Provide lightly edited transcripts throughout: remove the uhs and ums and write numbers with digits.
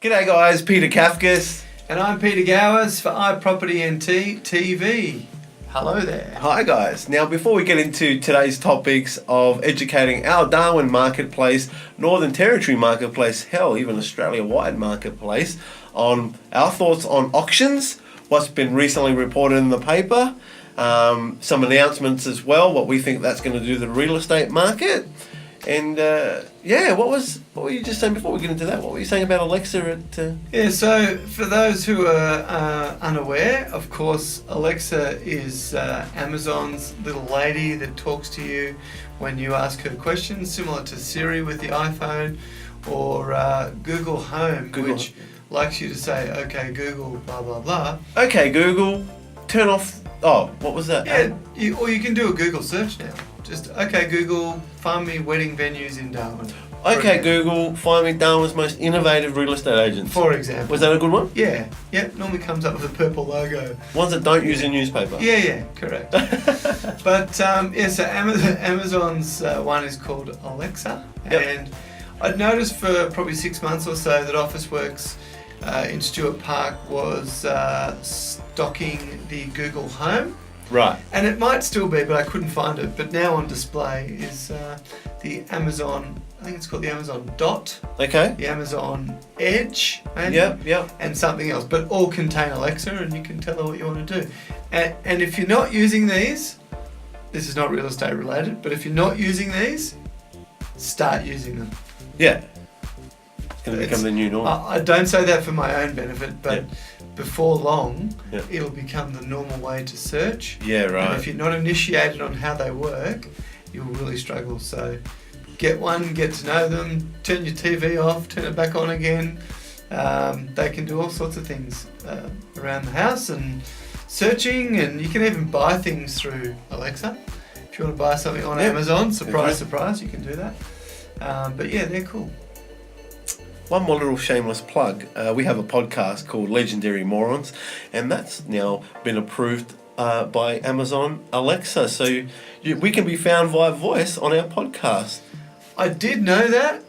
G'day guys, Peter Kafkas. And I'm Peter Gowers for iProperty and TV. Hello there. Hi guys. Now before we get into today's topics of educating our Darwin Marketplace, Northern Territory Marketplace, hell, even Australia-wide marketplace, on our thoughts on auctions, what's been recently reported in the paper, some announcements as well, what we think that's going to do to the real estate market. And what were you just saying before we get into that? What were you saying about Alexa at... So for those who are unaware, of course, Alexa is Amazon's little lady that talks to you when you ask her questions, similar to Siri with the iPhone, or Google Home, which likes you to say, okay, Google, blah, blah, blah. Okay, Google, turn off... Oh, what was that? Yeah, or you can do a Google search now. Just, okay, Google, find me wedding venues in Darwin. Okay, Google, find me Darwin's most innovative real estate agents. For example. Was that a good one? Yeah, normally comes up with a purple logo. Ones that don't use a newspaper. Yeah, correct. But, so Amazon's one is called Alexa. Yep. And I'd noticed for probably 6 months or so that Officeworks in Stewart Park was stocking the Google Home. Right. And it might still be, but I couldn't find it. But now on display is the Amazon, I think it's called the Amazon Dot. Okay. The Amazon Edge. Maybe, Yep. and something else. But all contain Alexa, and you can tell her what you want to do. And if you're not using these, this is not real estate related, but if you're not using these, start using them. Yeah. It's going to become the new norm. I don't say that for my own benefit, but before long, Yeah. it'll become the normal way to search. Yeah, right. And if you're not initiated on how they work, you'll really struggle. So get one, get to know them, turn your TV off, turn it back on again. They can do all sorts of things around the house and searching, and you can even buy things through Alexa. If you want to buy something on Amazon, surprise, you can do that. But yeah, they're cool. One more little shameless plug. We have a podcast called Legendary Morons, and that's now been approved by Amazon Alexa. So we can be found via voice on our podcast. I did know that,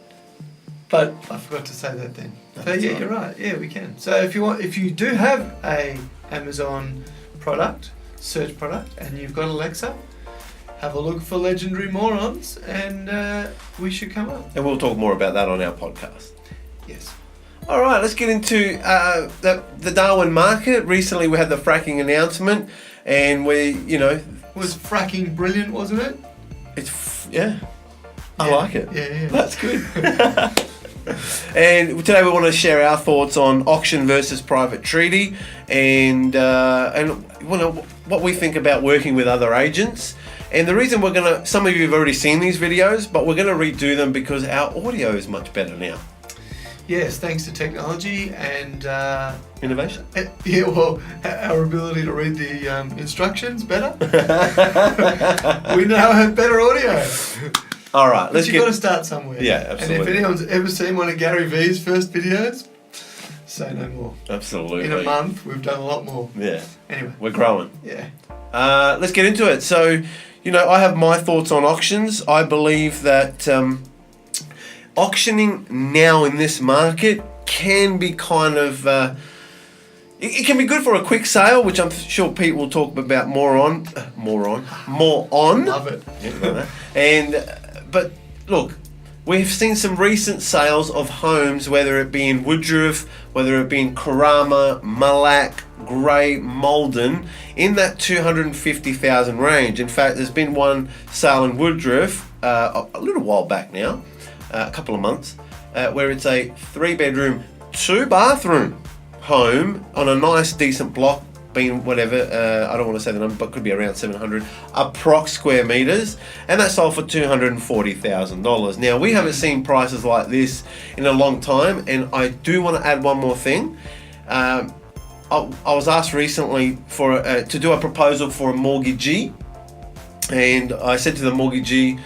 but I forgot to say that then. So yeah, right. You're right. Yeah, we can. So if you do have a Amazon product, search product, and you've got Alexa, have a look for Legendary Morons, and we should come up. And we'll talk more about that on our podcast. Yes. All right, let's get into the Darwin Market. Recently we had the fracking announcement, and Was fracking brilliant, wasn't it? I like it. Yeah. That's good. And today we want to share our thoughts on auction versus private treaty, and what we think about working with other agents. And the reason some of you have already seen these videos, but we're going to redo them because our audio is much better now. Yes, thanks to technology and Innovation. Our ability to read the instructions better. We now have better audio. All right, But you've got to start somewhere. Yeah, absolutely. And if anyone's ever seen one of Gary V's first videos, say no more. Absolutely. In a month, we've done a lot more. Yeah. Anyway. We're growing. Yeah. Let's get into it. So, I have my thoughts on auctions. I believe that auctioning now in this market can be kind of... it can be good for a quick sale, which I'm sure Pete will talk about more on. Love it. But look, we've seen some recent sales of homes, whether it be in Woodruff, whether it be in Karama, Malak, Grey, Malden, in that 250,000 range. In fact, there's been one sale in Woodruff a little while back now, a couple of months, where it's a 3-bedroom, 2-bathroom home on a nice, decent block, being whatever, I don't want to say the number, but could be around 700 approx square meters, and that sold for $240,000. Now, we haven't seen prices like this in a long time, and I do want to add one more thing. I was asked recently to do a proposal for a mortgagee, and I said to the mortgagee,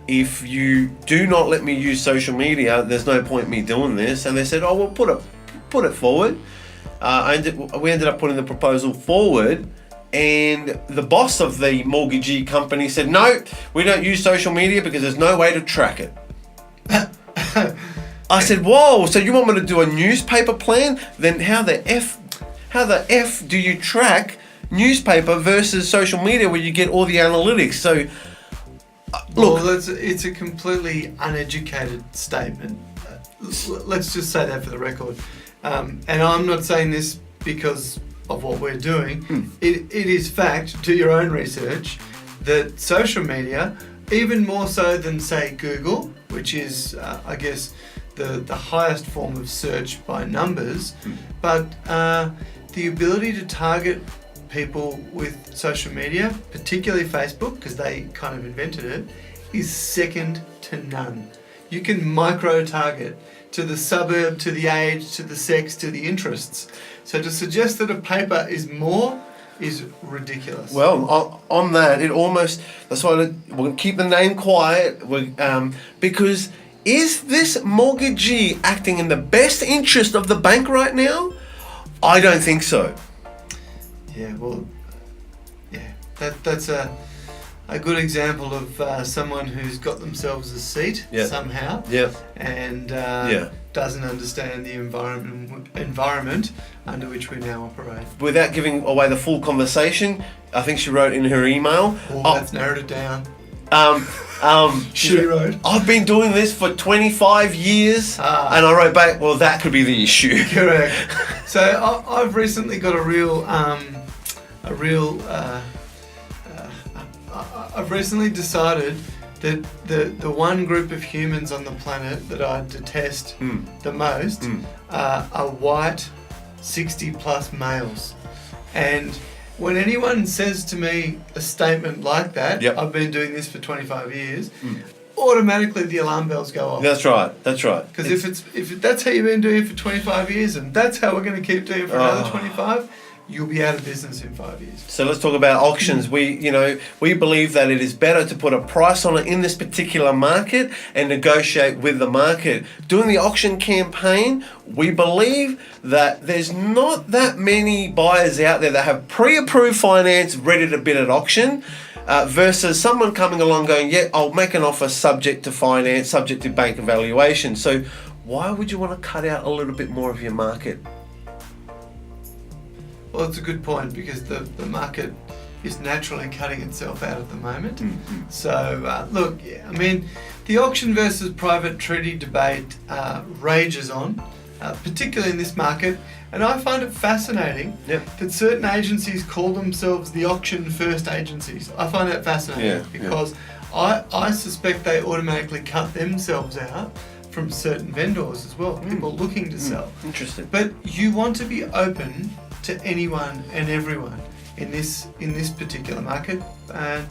if you do not let me use social media, there's no point me doing this. And they said, oh, well, put it forward. We ended up putting the proposal forward, and the boss of the mortgagee company said, no, we don't use social media because there's no way to track it. I said, whoa, so you want me to do a newspaper plan? Then how the F do you track newspaper versus social media where you get all the analytics? So, look. Well, it's a completely uneducated statement. Let's just say that for the record. And I'm not saying this because of what we're doing. It is fact, do your own research, that social media, even more so than, say, Google, which is, I guess, the highest form of search by numbers, but the ability to target people with social media, particularly Facebook, because they kind of invented it, is second to none. You can micro-target to the suburb, to the age, to the sex, to the interests. So to suggest that a paper is more is ridiculous. Well, on that, it almost, that's why we'll keep the name quiet, because is this mortgagee acting in the best interest of the bank right now? I don't think so. Yeah, well, that's a good example of someone who's got themselves a seat somehow, and doesn't understand the environment under which we now operate. Without giving away the full conversation, I think she wrote in her email. Let's narrow it down. She wrote, I've been doing this for 25 years, and I wrote back, well, that could be the issue. Correct. So I've recently got I've recently decided that the one group of humans on the planet that I detest the most are white 60 plus males. And when anyone says to me a statement like that, I've been doing this for 25 years, automatically the alarm bells go off. That's right. Because if that's how you've been doing it for 25 years and that's how we're going to keep doing it for another 25, you'll be out of business in 5 years. So let's talk about auctions. We believe that it is better to put a price on it in this particular market and negotiate with the market. Doing the auction campaign, we believe that there's not that many buyers out there that have pre-approved finance ready to bid at auction. Versus someone coming along going, yeah, I'll make an offer subject to finance, subject to bank evaluation. So why would you want to cut out a little bit more of your market? Well, it's a good point because the market is naturally cutting itself out at the moment. So, look, I mean, the auction versus private treaty debate rages on, particularly in this market. And I find it fascinating that certain agencies call themselves the auction first agencies. I find that fascinating because I suspect they automatically cut themselves out from certain vendors as well, people looking to sell. Interesting. But you want to be open to anyone and everyone in this particular market, and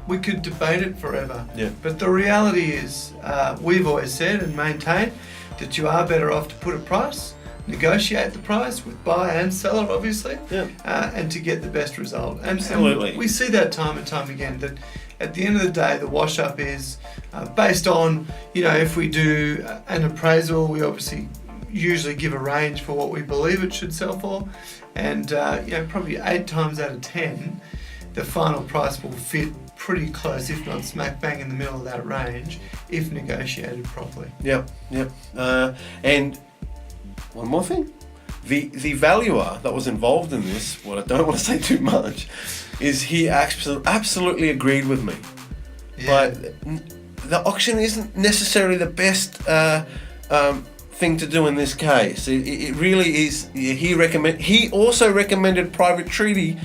we could debate it forever. But the reality is, we've always said and maintained that you are better off to put a price, negotiate the price with buyer and seller, obviously, and to get the best result. Absolutely. And we see that time and time again. That at the end of the day, the wash-up is based on, if we do an appraisal, we obviously usually give a range for what we believe it should sell for, and probably 8 times out of 10 the final price will fit pretty close, if not smack bang in the middle of that range, if negotiated properly. And one more thing, the valuer that was involved in this, what I don't want to say too much, is he absolutely agreed with me. But the auction isn't necessarily the best thing to do in this case. It really is. He also recommended private treaty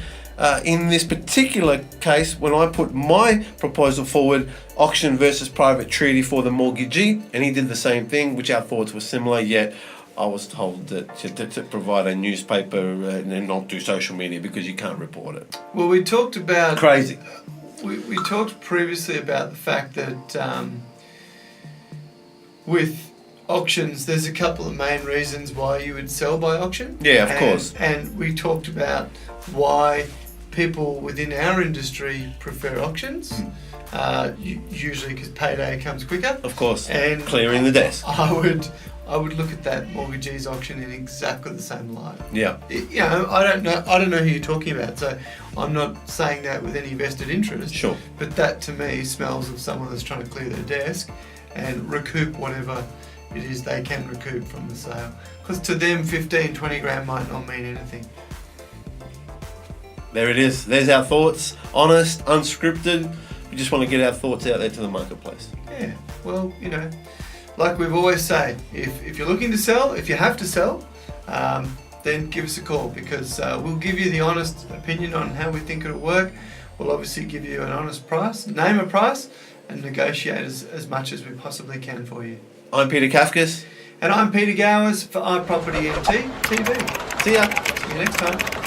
in this particular case when I put my proposal forward, auction versus private treaty for the mortgagee, and he did the same thing, which our thoughts were similar, yet I was told that to provide a newspaper and not do social media because you can't report it. Well, we talked about... Crazy. We talked previously about the fact that with auctions, there's a couple of main reasons why you would sell by auction. Yeah, of course. And we talked about why people within our industry prefer auctions, usually because payday comes quicker. Of course, and clearing the desk. I would look at that mortgagee's auction in exactly the same light. Yeah. I don't know who you're talking about, so I'm not saying that with any vested interest. Sure. But that to me smells of someone that's trying to clear their desk. and recoup whatever it is they can recoup from the sale. Because to them, 15, 20 grand might not mean anything. There it is. There's our thoughts. Honest, unscripted. We just want to get our thoughts out there to the marketplace. Yeah, well, you know, like we've always said, if you're looking to sell, if you have to sell, then give us a call, because we'll give you the honest opinion on how we think it'll work. We'll obviously give you an honest price, name a price, and negotiate as much as we possibly can for you. I'm Peter Kafkas. And I'm Peter Gowers for iProperty NT TV. See ya. See you next time.